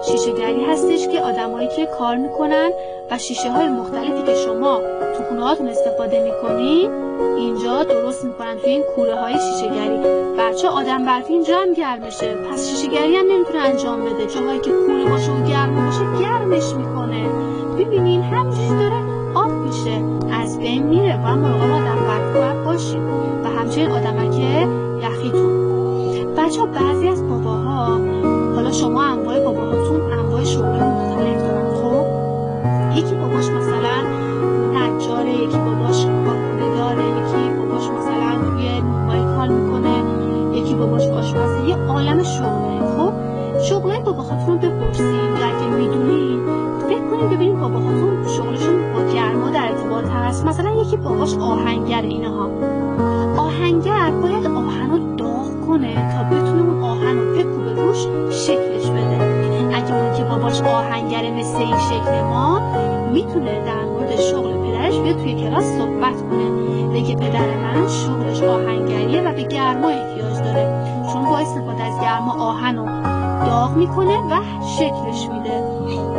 شیشه گری هستش که آدمایی که کار میکنن و شیشه های مختلفی که شما تو خونه هاتون استفاده میکنین اینجا درست میکنن توی این کوره های شیشه گری. بچه آدم برفی اینجا هم گرمشه، پس شیشه گری هم نمیتونه انجام بده. جاهایی که کوره باشه و گرم باشه گرمش میکنه. ببینین همینجوری داره آب میشه، از بین میره. و مراقب آدم برفی باید باشیم و همچنین آدمک یخیتون. بچه بعضی از باباها، حالا شما انواع باباهاتون انواع شغل مختلف دارن. خب یکی باباش مثلا نجاره، یکی باباش کارخونه داره، یکی باباش مثلا توی نونوایی کار میکنه، یکی باباش آشپزه، یه عالم شغله. خب شغلای باباهاتون رو بپرسین یا اگه میدونین فکر کنین ببینین باباهاتون شغلشون با گرما در ارتباط هست. مثلا یکی باباش آهنگر، اینها آهنگر باید آهنو داغ کنه تا بتونه اون آهنو بکوبه روش شکلش بده. اگه اون که باباش آهنگره مثل این شکل ما، میتونه در مورد شغل پدرش بیاد توی کلاس صحبت کنه، بگه پدر من شغلش آهنگریه و به گرما احتیاج داره، چون با استفاده از گرما آهنو داغ میکنه و شکلش میده.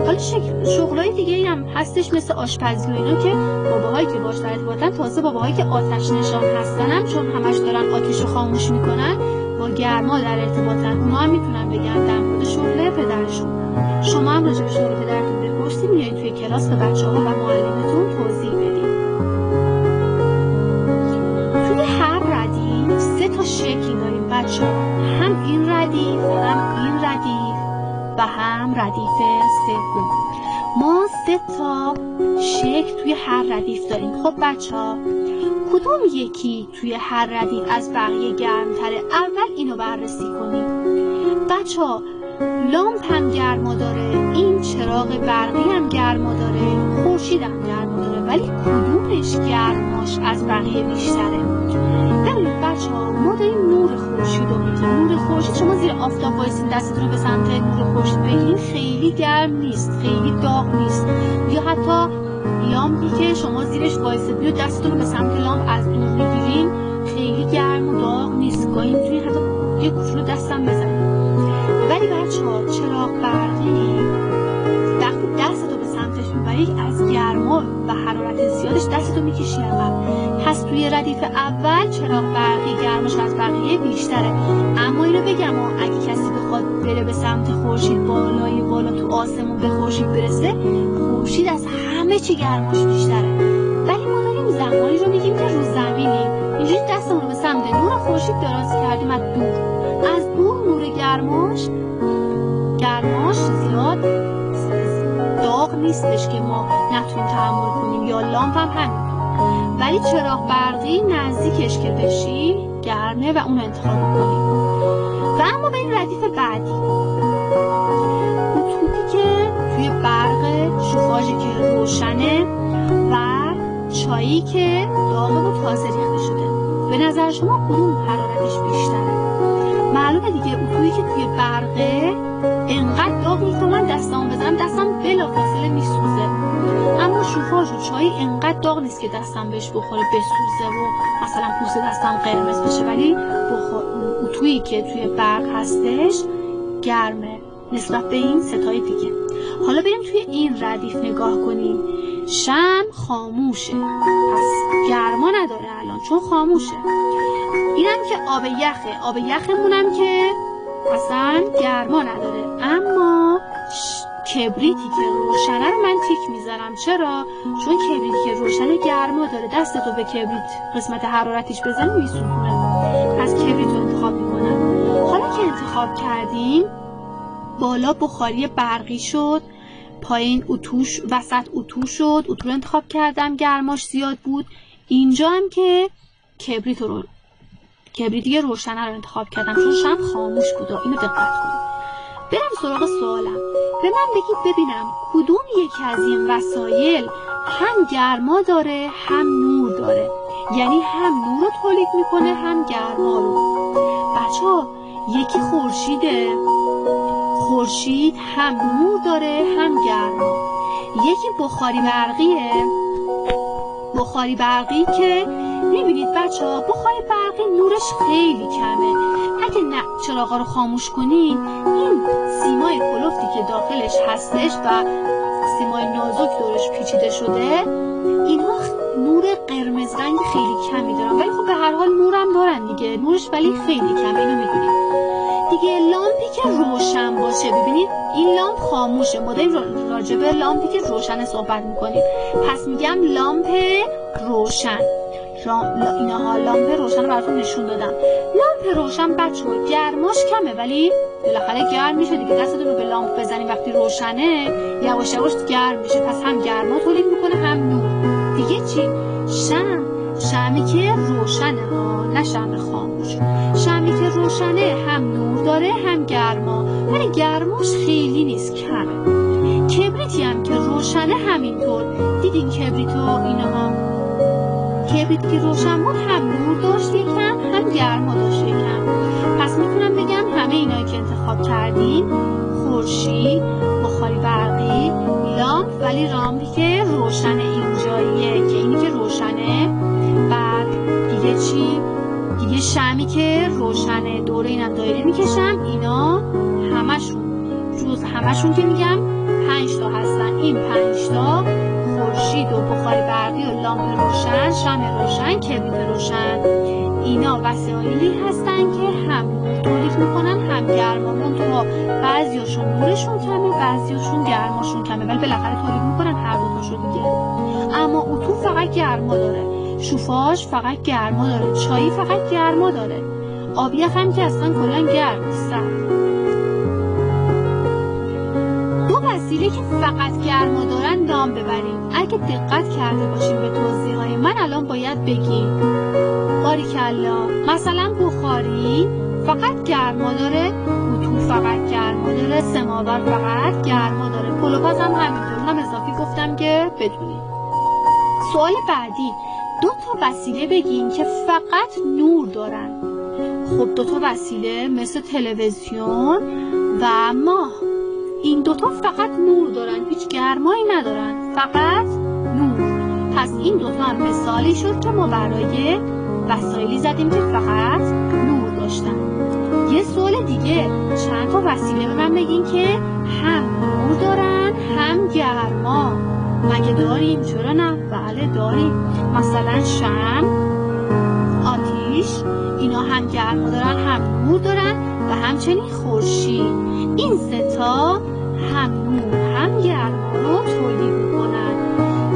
حالا شغلای دیگه هم هستش مثل آشپزی و اینا که باباهایی که باش در ارتباطن، تازه باباهایی که آتش نشان هستن هم چون همش دارن آتیشو خاموش میکنن با گرما در ارتباطن، اونا هم میتونن بگن در مورد شغل پدرشون. شما هم راجع به شغل پدرتون بپرسید، میایید توی کلاس به بچه‌ها و معلمتون توضیح بدید. توی هر ردیف 3 تا شکل داریم بچه‌ها، هم این ردیف، هم این ردیف و هم ردیف سوم. ما 3 تا شکل توی هر ردیف داریم. خب بچه‌ها کدوم یکی توی هر ردیف از بقیه گرمتره؟ اول اینو بررسی کنیم. بچه‌ها لامپ هم گرما داره، این چراغ برقی هم گرما داره، خورشید هم گرما داره، ولی کدومش گرماش از بقیه بیشتره؟ ببینید بچه‌ها ما داریم نور خورشید رو میگیم. نور خورشید شما زیر آفتاب وایسین دستتون رو به سمت نور خورشید بگیرید، خیلی گرم نیست، خیلی داغ نیست. یا حتی لامپی که شما زیرش وایسید و دستتون رو به سمت لامپ از دور میگیرین، خیلی گرم و داغ نیست، گاهی میتونید حتی یه کوچولو دستم بزنید. ولی بچه‌ها چراغ برقی وقتی دستتو به سمتش میبری از گرما و حرارت زیادش دستتو میکشی عقب. پس توی ردیف اول چراغ برقی گرمش از بقیه بیشتره. اما اینو بگم اگه کسی بخواد بره به سمت خورشید، بالای بالا تو آسمون به خورشید برسه، خورشید از همه چی گرماش بیشتره. ولی ما داریم زمانی رو میگیم که رو زمینیم، اینجوری دستمون رو به سمت نور خورشید دراز کردیم از دور نور گرماش زیاد داغ نیستش که ما نتونیم تحمل کنیم، یا لامپ هم همین. ولی چراغ برقی نزدیکش که بشی گرمه و اون انتخاب کنیم. و اما به این ردیف بعدی، اتوبی که توی برق، شوفاژی که روشنه و چایی که داغه و تازه ریخته شده، به نظر شما کدوم حرارتش بیشتره؟ معلومه دیگه اتویی که توی برقه انقدر داغ نیست من دستمو بزنم دستم بلافاصله میسوزه، اما شوفاژ و چای انقدر داغ نیست که دستم بهش بخوره بسوزه و مثلا پوست دستم قرمز بشه. ولی اتویی که توی برق هستش گرمه نسبت به این 3 تای دیگه. حالا بریم توی این ردیف نگاه کنیم. شمع خاموشه، پس گرما نداره الان چون خاموشه. اینم که آب یخمونم که اصلا گرما نداره. اما کبریتی که روشنه رو من تیک میذارم. چرا؟ چون کبریتی که روشنه گرما داره، دستتو به کبریت قسمت حرارتیش بزنی میسوزونه، پس کبریت رو انتخاب میکنم. حالا که انتخاب کردیم، بالا بخاری برقی شد، پایین اتوش، وسط اتو شد، اتو رو انتخاب کردم گرماش زیاد بود. اینجا هم که کبریتی روشنه رو انتخاب کردم چون شمع خاموش بود. اینو دقت کنید. برم سراغ سوالم. به من بگید ببینم کدوم یکی از این وسایل هم گرما داره هم نور داره، یعنی هم نور رو تولید میکنه هم گرما رو. بچه‌ها یکی خورشیده، خورشید هم نور داره هم گرما. یکی بخاری برقی که میبینید بچه‌ها بخاری برقی نورش خیلی کمه، اگه نه چراغا رو خاموش کنین، این سیمای کلفتی که داخلش هستش و سیمای نازک دورش پیچیده شده، اینها نور قرمز رنگ خیلی کمی دارن، ولی خب به هر حال نورم دارن دیگه، نورش ولی خیلی کمه، اینو میدونید دیگه. لامپی که روشن باشه، ببینید این لامپ خاموشه، مدام راجع به لامپی که روشن صحبت میکنیم، پس میگم لامپ روشن. اینها لامپ روشن رو براتون نشون دادم. لامپ روشن بچه‌ها گرماش کمه، ولی بالاخره گرم میشه دیگه. دستتون رو به لامپ بزنید وقتی روشنه، یواش یواش گرم میشه، پس هم گرما تولید میکنه هم نور. دیگه چی؟ شمعی که روشنه ها، نه شمع خاموش. شمعی که روشنه هم نور داره هم گرما، ولی گرماش خیلی نیست، کمه. کبریتی هم که روشنه همینطور. دیدین کبریتو اینها، کبریت که روشن بود هم نور داشت یکم، هم گرما داشت یکم. پس میتونم بگم همه اینایی که انتخاب کردین، خورشید، بخاری برقی، لامپ، ولی لامپی که روشن اینجاییه که اینی که روشنه. بعد دیگه چی؟ دیگه شمعی که روشنه، دوره اینم دایره میکشم، اینا همشون جز همشون که میگم 5 تا هستن. این 5 تا خورشید و بخاری برقی و لامپ روشن، شمع روشن، کبریت روشن، اینا وسایلی هستن که هم نور تولید میکنن هم گرما. منتها بعضیاشون نورشون کمه، بعضیاشون گرماشون کمه، ولی بالاخره تولید میکنن هر دو تاشو دیگه. اما اتو فقط گرما داره، شوفاژ فقط گرما داره، چایی فقط گرما داره، آبی هم که اصلا کلا گرم نیست. دو وسیله که فقط گرما دارن نام ببریم. اگه دقت کرده باشیم به توضیحات من الان باید بگیم باریکلا. مثلا بخاری فقط گرما داره، اتو فقط گرما داره، سماور فقط گرما داره، پلوپاز هم همینطور. هم اضافی گفتم که بدونید. سوال بعدی، 2 تا وسیله بگین که فقط نور دارن. خب 2 تا وسیله مثل تلویزیون و ماه، این 2 تا فقط نور دارن، هیچ گرمایی ندارن، فقط نور. پس این 2 تا هم مثالی شد که ما برای وسایلی زدیم که فقط نور داشتن. یه سوال دیگه، چند تا وسیله به من بگین که هم نور دارن هم گرما. مگه داریم؟ چرا نه؟ بله داریم. مثلا شمع، آتیش، اینا هم گرما دارن هم نور دارن، و همچنین خورشید. این 3 تا هم نور هم گرما رو تولید میکنن.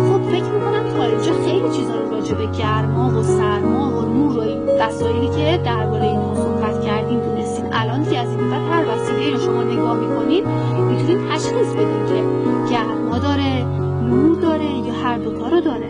خب فکر میکنم تا اینجا خیلی چیزا رو راجع به گرما و سرما و نور و این وسایلی که درباره اینها صحبت کردیم دونستین. الان دیگه از این بعد هر وسیله رو شما نگاه میکنید میتونید تشخیص بدید که گرما داره، نور داره یا هر دوتا رو داره.